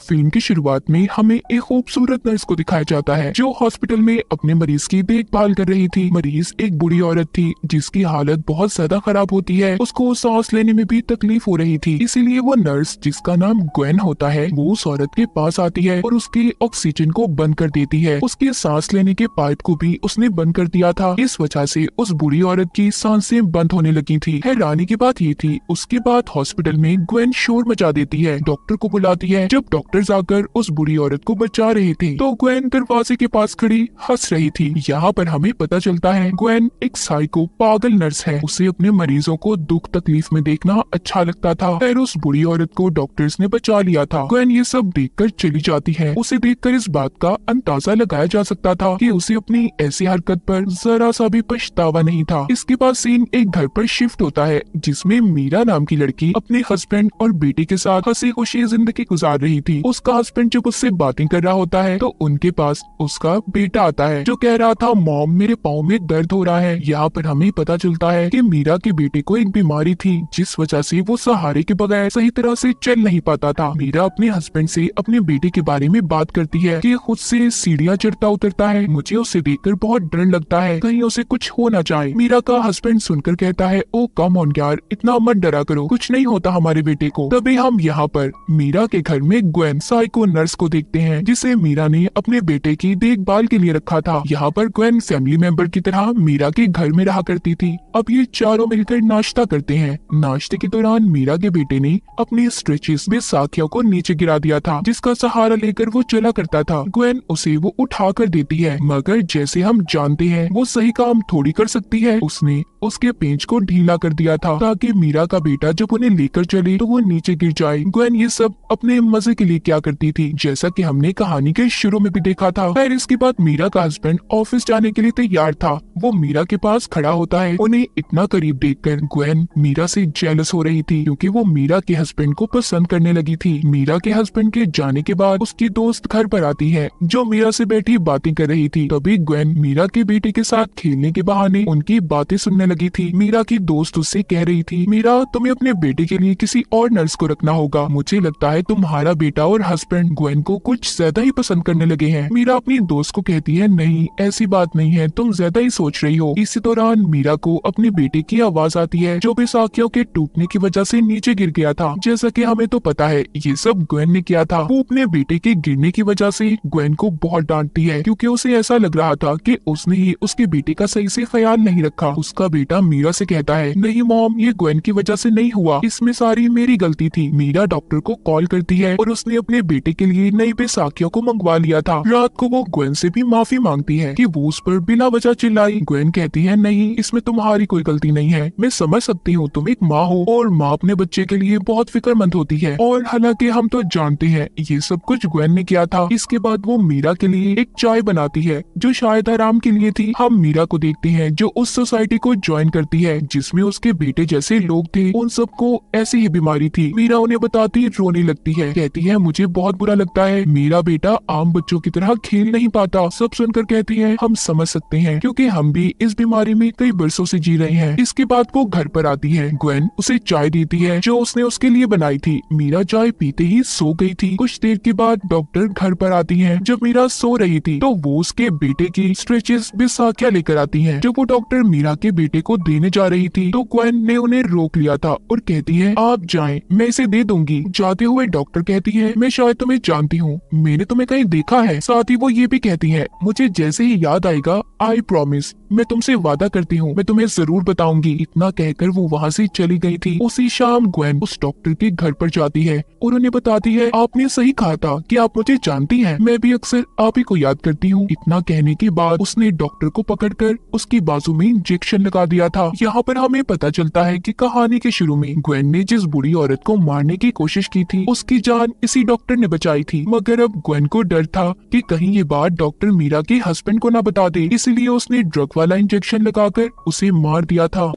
Film की शुरुआत में हमें एक खूबसूरत नर्स को दिखाया जाता है जो हॉस्पिटल में अपने मरीज की देखभाल कर रही थी। मरीज एक बूढ़ी औरत थी जिसकी हालत बहुत ज्यादा खराब होती है। उसको सांस लेने में भी तकलीफ हो रही थी, इसीलिए वो नर्स जिसका नाम ग्वेन होता है वो उस औरत के पास आती है और उसके ऑक्सीजन को बंद कर देती है। उसके सांस लेने के पाइप को भी उसने बंद कर दिया था। इस वजह से उस बूढ़ी औरत की सांसें बंद होने लगी थी। हैरानी की बात ये थी, उसके बाद हॉस्पिटल में ग्वेन शोर मचा देती है, डॉक्टर को बुलाती है। जब डॉक्टर आकर उस बूढ़ी औरत को बचा रहे थे तो ग्वेन दरवाजे के पास खड़ी हंस रही थी। यहाँ पर हमें पता चलता है ग्वेन एक साइको पागल नर्स है। उसे अपने मरीजों को दुख तकलीफ में देखना अच्छा लगता था। फिर उस बूढ़ी औरत को डॉक्टर्स ने बचा लिया था। ग्वेन ये सब देखकर चली जाती है। उसे देखकर इस बात का अंदाजा लगाया जा सकता था कि उसे अपनी ऐसी हरकत पर जरा सा भी पछतावा नहीं था। इसके बाद सीन एक घर पर शिफ्ट होता है जिसमें मीरा नाम की लड़की अपने हस्बैंड और बेटे के साथ हंसी खुशी जिंदगी गुजार रही थी। उसका हस्बैंड जब उससे बातें कर रहा होता है तो उनके पास उसका बेटा आता है जो कह रहा था मॉम मेरे पाँव में दर्द हो रहा है। यहाँ पर हमें पता चलता है कि मीरा के बेटे को एक बीमारी थी जिस वजह से वो सहारे के बगैर सही तरह से चल नहीं पाता था। मीरा अपने हस्बैंड से अपने बेटे के बारे में बात करती है कि खुद से सीढ़ियाँ चढ़ता उतरता है, मुझे उसे देखकर बहुत डर लगता है कहीं उसे कुछ हो ना जाए। मीरा का हस्बैंड सुनकर कहता है ओ कम ऑन यार, इतना मत डरा करो, कुछ नहीं होता हमारे बेटे को। तभी हम यहाँ पर मीरा के घर में ग्वेन साइको नर्स को देखते हैं जिसे मीरा ने अपने बेटे की देखभाल के लिए रखा था। यहाँ पर ग्वेन फैमिली मेंबर की तरह मीरा के घर में रहा करती थी। अब ये चारों मिलकर नाश्ता करते हैं। नाश्ते के दौरान मीरा के बेटे ने अपने स्ट्रेचेस में साखियों को नीचे गिरा दिया था जिसका सहारा लेकर वो चला करता था। ग्वेन उसे वो उठा कर देती है, मगर जैसे हम जानते हैं वो सही काम थोड़ी कर सकती है। उसने उसके पेंच को ढीला कर दिया था ताकि मीरा का बेटा जब उन्हें लेकर चले तो वो नीचे गिर जाए। ग्वेन ये सब अपने मजे के लिए क्या करती थी, जैसा कि हमने कहानी के शुरू में भी देखा था। फिर इसके बाद मीरा का हस्बैंड ऑफिस जाने के लिए तैयार था। वो मीरा के पास खड़ा होता है। उन्हें इतना करीब देखकर ग्वेन मीरा से जेलस हो रही थी क्योंकि वो मीरा के हस्बैंड को पसंद करने लगी थी। मीरा के हस्बैंड के जाने के बाद उसकी दोस्त घर पर आती है जो मीरा से बैठी बातें कर रही थी। तभी ग्वेन मीरा के बेटे के साथ खेलने के बहाने उनकी बातें सुनने लगी थी। मीरा की दोस्त उससे कह रही थी मीरा तुम्हें अपने बेटे के लिए किसी और नर्स को रखना होगा, मुझे लगता है तुम्हारा बेटा और हस्बैंड ग्वेन को कुछ ज्यादा ही पसंद करने लगे हैं। मीरा अपनी दोस्त को कहती है नहीं ऐसी बात नहीं है, तुम ज्यादा ही सोच रही हो। इसी दौरान मीरा को अपने बेटे की आवाज आती है जो बैसाखियों के टूटने की वजह से नीचे गिर गया था। जैसा कि हमें तो पता है ये सब ग्वेन ने किया था। वो अपने बेटे के गिरने की वजह से ग्वेन को बहुत डांटती है क्योंकि उसे ऐसा लग रहा था कि उसने ही उसके बेटे का सही से ख्याल नहीं रखा। उसका बेटा मीरा से कहता है नहीं मॉम ये ग्वेन की वजह से नहीं हुआ, इसमें सारी मेरी गलती थी। मीरा डॉक्टर को कॉल करती है और उसने अपने बेटे के लिए नई बैसाखियों को मंगवा लिया था। रात को वो ग्वेन से भी माफी मांगती है कि वो उस पर बिना वजह चिल्लाई। ग्वेन कहती है नहीं इसमें तुम्हारी कोई गलती नहीं है, मैं समझ सकती हूँ तुम एक माँ हो और माँ अपने बच्चे के लिए बहुत फिक्रमंद होती है। और हालांकि हम तो जानते हैं ये सब कुछ ग्वेन ने किया था। इसके बाद वो मीरा के लिए एक चाय बनाती है जो शायद आराम के लिए थी। हम मीरा को देखते हैं जो उस सोसाइटी को ज्वाइन करती है जिसमें उसके बेटे जैसे लोग थे, उन सबको ऐसी ही बीमारी थी। मीरा उन्हें बताती रोने लगती है, कहती है मुझे बहुत बुरा लगता है, मेरा बेटा आम बच्चों की तरह खेल नहीं पाता। सब सुनकर कहती है हम समझ सकते हैं क्योंकि हम भी इस बीमारी में कई बरसों से जी रहे हैं। इसके बाद वो घर पर आती है। ग्वेन उसे चाय देती है जो उसने उसके लिए बनाई थी। मीरा चाय पीते ही सो गई थी। कुछ देर के बाद डॉक्टर घर पर आती है। जब मीरा सो रही थी तो वो उसके बेटे की स्ट्रेचेस बैसाखियां लेकर आती है। जब वो डॉक्टर मीरा के बेटे को देने जा रही थी तो ग्वेन ने उन्हें रोक लिया था और कहती है आप जाएं, मैं इसे दे दूंगी। जाते हुए डॉक्टर कहती है मैं शायद तुम्हें जानती हूँ, मैंने तुम्हें कहीं देखा है। साथ ही वो ये भी कहती है मुझे जैसे ही याद आएगा आई प्रॉमिस, मैं तुमसे वादा करती हूँ मैं तुम्हें जरूर बताऊंगी। इतना कहकर वो वहाँ से चली गई थी। उसी शाम ग्वेन उस डॉक्टर के घर पर जाती है और उन्हें बताती है आपने सही कहा था कि आप मुझे जानती हैं, मैं भी अक्सर आप ही को याद करती हूँ। इतना कहने के बाद उसने डॉक्टर को पकड़कर उसकी बाजू में इंजेक्शन लगा दिया था। यहाँ पर हमें पता चलता है कि कहानी के शुरू में ग्वेन ने जिस बूढ़ी औरत को मारने की कोशिश की थी उसकी जान इसी डॉक्टर ने बचाई थी। मगर अब ग्वेन को डर था कि कहीं ये बात डॉक्टर मीरा के हस्बैंड को ना बता दे, इसलिए उसने ड्रग वाला इंजेक्शन लगाकर उसे मार दिया था।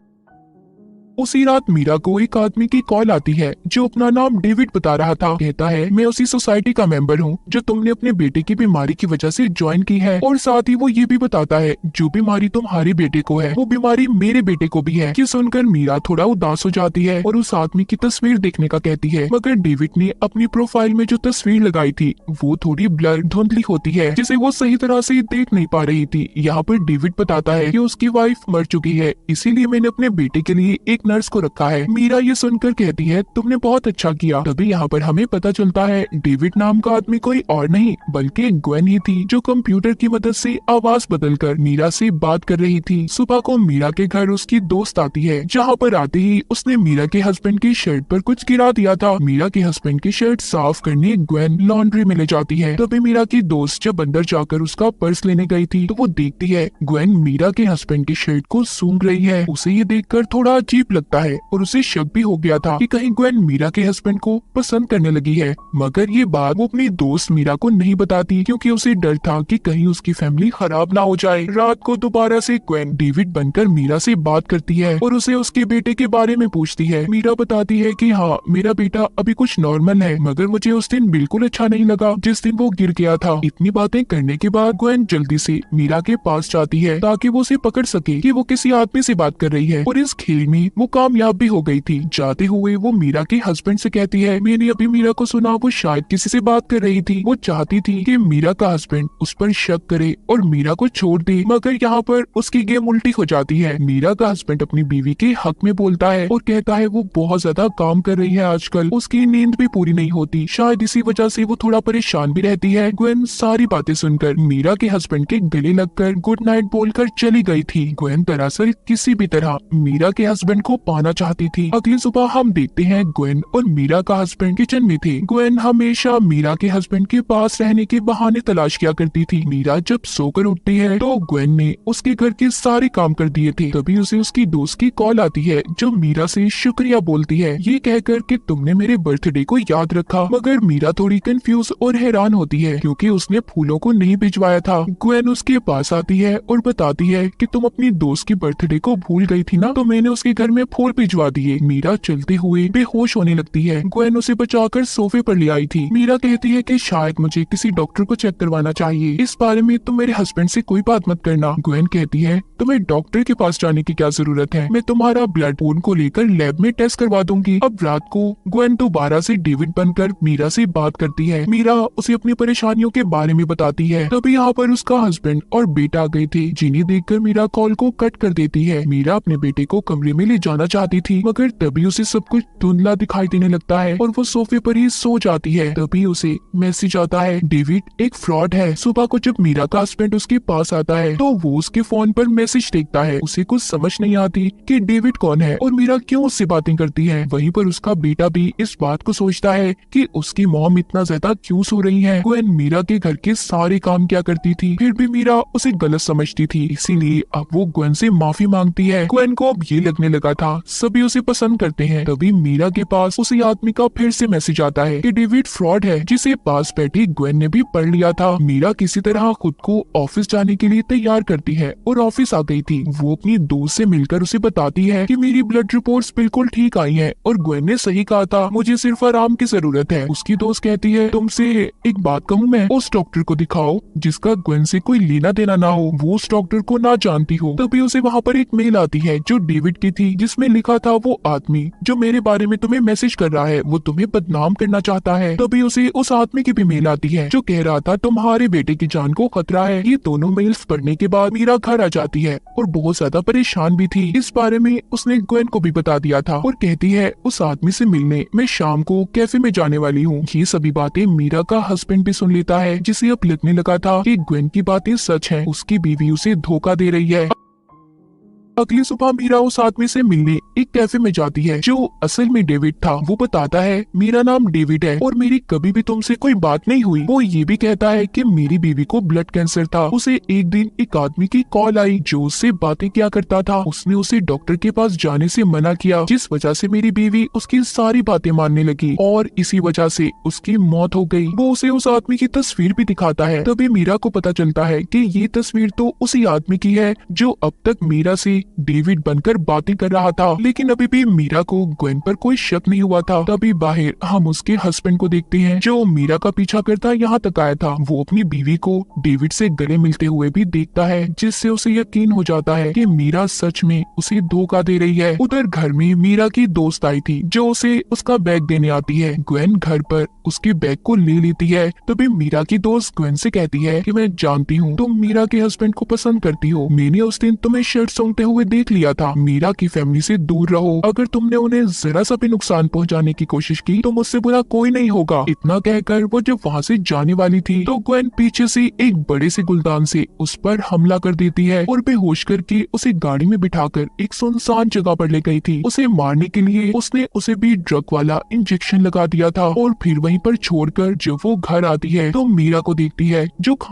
उसी रात मीरा को एक आदमी की कॉल आती है जो अपना नाम डेविड बता रहा था। कहता है, मैं उसी सोसाइटी का मेंबर हूँ जो तुमने अपने बेटे की बीमारी की वजह से ज्वाइन की है, और साथ ही वो ये भी बताता है जो बीमारी तुम्हारे बेटे को है वो बीमारी मेरे बेटे को भी है। ये सुनकर मीरा थोड़ा उदास हो जाती है और उस आदमी की तस्वीर देखने का कहती है, मगर डेविड ने अपनी प्रोफाइल में जो तस्वीर लगाई थी वो थोड़ी ब्लर धुंधली होती है जिसे वो सही तरह से देख नहीं पा रही थी। यहाँ पर डेविड बताता है कि उसकी वाइफ मर चुकी है, इसीलिए मैंने अपने बेटे के लिए एक नर्स को रखा है। मीरा ये सुनकर कहती है, तुमने बहुत अच्छा किया। तभी यहाँ पर हमें पता चलता है डेविड नाम का आदमी कोई और नहीं बल्कि ग्वेन ही थी जो कंप्यूटर की मदद से आवाज बदलकर मीरा से बात कर रही थी। सुबह को मीरा के घर उसकी दोस्त आती है, जहाँ पर आते ही उसने मीरा के हस्बैंड की शर्ट पर कुछ गिरा दिया था। मीरा के हस्बैंड की शर्ट साफ करने ग्वेन लॉन्ड्री में ले जाती है। तभी मीरा की दोस्त जब अंदर जाकर उसका पर्स लेने गई थी तो वो देखती है ग्वेन मीरा के हस्बैंड की शर्ट को सूंघ रही है। उसे ये देखकर थोड़ा अजीब लगता है और उसे शक भी हो गया था कि कहीं ग्वेन मीरा के हस्बैंड को पसंद करने लगी है, मगर ये बात वो अपनी दोस्त मीरा को नहीं बताती क्योंकि उसे डर था कि कहीं उसकी फैमिली खराब ना हो जाए। रात को दोबारा से ग्वेन डेविड बनकर मीरा से बात करती है और उसे उसके बेटे के बारे में पूछती है। मीरा बताती है कि हाँ, मेरा बेटा अभी कुछ नॉर्मल है, मगर मुझे उस दिन बिल्कुल अच्छा नहीं लगा जिस दिन वो गिर गया था। इतनी बातें करने के बाद ग्वेन जल्दी से मीरा के पास जाती है ताकि वो उसे पकड़ सके कि वो किसी आदमी से बात कर रही है, और इस खेल में वो कामयाब भी हो गई थी। जाते हुए वो मीरा के हस्बैंड से कहती है, मैंने अभी मीरा को सुना वो शायद किसी से बात कर रही थी। वो चाहती थी कि मीरा का हस्बैंड उस पर शक करे और मीरा को छोड़ दे, मगर यहाँ पर उसकी गेम उल्टी हो जाती है। मीरा का हस्बैंड अपनी बीवी के हक में बोलता है और कहता है वो बहुत ज्यादा काम कर रही है आजकल, उसकी नींद भी पूरी नहीं होती, शायद इसी वजह से वो थोड़ा परेशान भी रहती है। ग्वेन सारी बातें सुनकर मीरा के हस्बैंड के गले लगकर गुड नाइट बोलकर चली गई थी। ग्वेन दरअसल किसी भी तरह मीरा के हस्बैंड को पाना चाहती थी। अगली सुबह हम देखते हैं ग्वेन और मीरा का हस्बैंड किचन में थे। ग्वेन हमेशा मीरा के हस्बैंड के पास रहने के बहाने तलाश किया करती थी। मीरा जब सोकर उठती है तो ग्वेन ने उसके घर के सारे काम कर दिए थे। तभी उसे उसकी दोस्त की कॉल आती है जो मीरा से शुक्रिया बोलती है, ये कहकर कि तुमने मेरे बर्थडे को याद रखा। मगर मीरा थोड़ी कंफ्यूज और हैरान होती है क्योंकि उसने फूलों को नहीं भिजवाया था। ग्वेन उसके पास आती है और बताती है कि तुम अपनी दोस्त की बर्थडे को भूल गई थी ना, तो मैंने उसके घर में फूल भिजवा दिए। मीरा चलते हुए बेहोश होने लगती है। ग्वेन उसे बचाकर सोफे पर ले आई थी। मीरा कहती है कि शायद मुझे किसी डॉक्टर को चेक करवाना चाहिए, इस बारे में तुम मेरे हस्बैंड से कोई बात मत करना। ग्वेन कहती है, तुम्हें डॉक्टर के पास जाने की क्या जरूरत है, मैं तुम्हारा ब्लड खून को लेकर लैब में टेस्ट करवा दूंगी। अब रात को ग्वेन दोबारा से डेविड बनकर मीरा से बात करती है। मीरा उसे अपनी परेशानियों के बारे में बताती है। तभी यहाँ पर उसका हस्बैंड और बेटा आ गए थे, जिन्हें देखकर मीरा कॉल को कट कर देती है। मीरा अपने बेटे को कमरे में ले जाना चाहती थी, मगर तभी उसे सब कुछ धुंधला दिखाई देने लगता है और वो सोफे पर ही सो जाती है। तभी उसे मैसेज आता है, डेविड एक फ्रॉड है। सुबह को जब मीरा का हस्बैंड उसके पास आता है तो वो उसके फोन पर मैसेज देखता है। उसे कुछ समझ नहीं आती कि डेविड कौन है और मीरा क्यों उससे बातें करती है। वहीं पर उसका बेटा भी इस बात को सोचता है कि उसकी मॉम इतना ज्यादा क्यों सो रही है। ग्वेन मीरा के घर के सारे काम क्या करती थी, फिर भी मीरा उसे गलत समझती थी, इसीलिए अब वो ग्वेन से माफी मांगती है। ग्वेन को अब ये लगने लगा था सभी उसे पसंद करते हैं। तभी मीरा के पास उसी आदमी का फिर से मैसेज आता है कि डेविड फ्रॉड है, जिसे पास बैठी ग्वेन ने भी पढ़ लिया था। मीरा किसी तरह खुद को ऑफिस जाने के लिए तैयार करती है और ऑफिस आ गई थी। वो अपनी दोस्त से मिलकर उसे बताती है कि मेरी ब्लड रिपोर्ट्स बिल्कुल ठीक आई हैं और ग्वेन ने सही कहा था, मुझे सिर्फ आराम की जरूरत है। उसकी दोस्त कहती है, तुमसे एक बात कहूँ मैं, उस डॉक्टर को दिखाओ जिसका ग्वेन से कोई लेना देना ना हो, वो उस डॉक्टर को ना जानती हो। तभी उसे वहाँ पर एक मेल आती है जो डेविड की थी, जिसमें लिखा था, वो आदमी जो मेरे बारे में तुम्हें मैसेज कर रहा है वो तुम्हें बदनाम करना चाहता है। तभी उसे उस आदमी की भी मेल आती है जो कह रहा था तुम्हारे बेटे की जान को खतरा है। ये दोनों मेल्स पढ़ने के बाद मीरा घर आ जाती है और बहुत ज्यादा परेशान भी थी। इस बारे में उसने ग्वेन को भी बता दिया था और कहती है, उस आदमी से मिलने मैं शाम को कैफे में जाने वाली हूँ। ये सभी बातें मीरा का हस्बैंड भी सुन लेता है, जिसे अब लगने लगा था कि ग्वेन की बातें सच हैं, उसकी बीवी उसे धोखा दे रही है। अगली सुबह मीरा उस आदमी से मिलने एक कैफे में जाती है जो असल में डेविड था। वो बताता है, मेरा नाम डेविड है और मेरी कभी भी तुमसे कोई बात नहीं हुई। वो ये भी कहता है कि मेरी बीवी को ब्लड कैंसर था। उसे एक दिन एक आदमी की कॉल आई जो उससे बातें किया करता था। उसने उसे डॉक्टर के पास जाने से मना किया, जिस वजह से मेरी बीवी उसकी सारी बातें मानने लगी और इसी वजह से उसकी मौत हो गई। वो उसे उस आदमी की तस्वीर भी दिखाता है। तभी मीरा को पता चलता है कि ये तस्वीर तो उसी आदमी की है जो अब तक मीरा से डेविड बनकर बातें कर रहा था, लेकिन अभी भी मीरा को ग्वेन पर कोई शक नहीं हुआ था। तभी बाहर हम उसके हस्बैंड को देखते हैं जो मीरा का पीछा करता यहाँ तक आया था। वो अपनी बीवी को डेविड से गले मिलते हुए भी देखता है, जिससे उसे यकीन हो जाता है कि मीरा सच में उसे धोखा दे रही है। उधर घर में मीरा की दोस्त आई थी जो उसे उसका बैग देने आती है। ग्वेन घर पर उसके बैग को ले लेती है। तभी मीरा की दोस्त ग्वेन से कहती है कि मैं जानती हूँ तुम मीरा के हस्बैंड को पसंद करती हो। मैंने उस दिन तुम्हें शर्ट सूंघते हुए देख लिया था। मीरा की फैमिली से दूर रहो। अगर तुमने उन्हें जरा सा भी नुकसान पहुँचाने की कोशिश की तो मुझसे बुरा कोई नहीं होगा। इतना कहकर वो जब वहाँ से जाने वाली थी तो ग्वेन पीछे से एक बड़े से गुलदान से उस पर हमला कर देती है और बेहोश करके उसे गाड़ी में बिठाकर एक सुनसान जगह पर ले गई थी। उसे मारने के लिए उसने उसे भी ड्रग वाला इंजेक्शन लगा दिया था और फिर वहीं पर छोड़कर जब वो घर आती है तो मीरा को देखती है जो